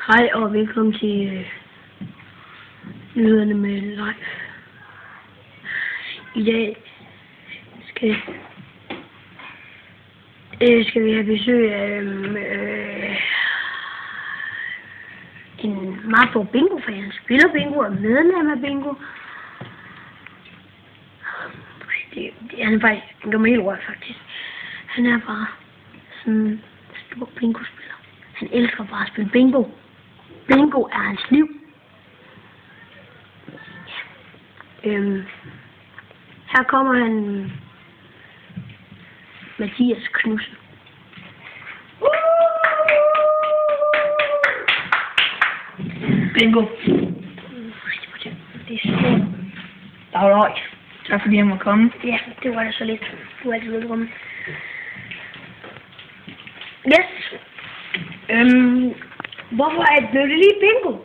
Hej og velkommen til nyhederne med live. I dag skal vi have besøg af en meget stor bingo-fan. Han spiller bingo og er medlem af bingo. Han er faktisk, han gør mig helt rørt faktisk. Han er bare sådan en stor bingo-spiller. Han elsker bare at spille bingo. Bingo er hans liv. Her kommer han, Mathias Knudsen. Bingo. Det er stort. Dag. Tak fordi jeg må komme. Ja, det var da så lidt. Du er altid velkommen. Yes. Hvorfor blev det lige bingo?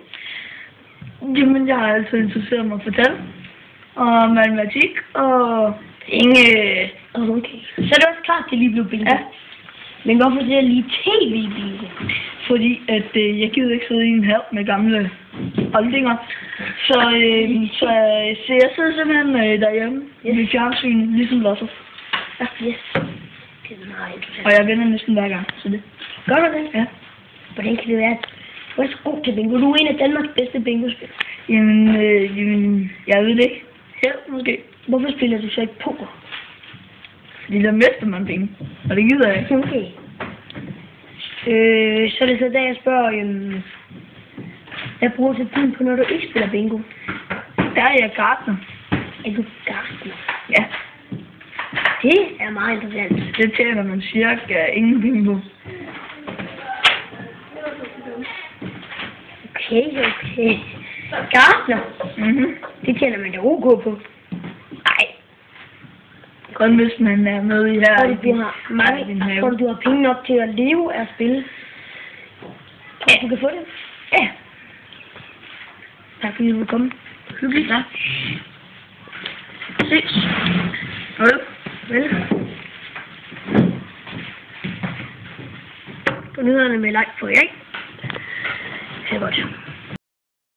Jamen, jeg har altid interesseret mig for tal og matematik og ingen. Okay. Så er det også klart, at det lige blev bingo. Ja. Men hvorfor det er lige tv-bingo? Fordi at jeg gider ikke sidde i en hal med gamle oldinger. Så jeg sidder simpelthen derhjemme med fjernsyn, ligesom Losser. Ja, yes. Det er meget interessant. Og jeg vinder næsten hver gang, så det. Gør du det? Ja. Hvordan kan det være? Du er så god til bingo. Du er en af Danmarks bedste bingo-spillere. Jamen, jeg ved det ikke. Her måske. Hvorfor spiller du så ikke poker? Fordi der mister man penge, og det gider jeg ikke. Okay. Så er det så der, jeg spørger, hvad bruger du tiden på, når du ikke spiller bingo? Der er jeg gartner. Er du gartner? Ja. Det er meget interessant. Det tjener man cirka ingen bingo. Okay. Gartner? Det tjener man da OK på. Nej. Kun hvis man er med i her. Tror du har penge nok til at leve af at spille? Tror du kan få det? Ja. Tak fordi du vil komme. Hyggeligt. Ja. Ses. Vel. På nyhederne med like på, ikke? Det er godt.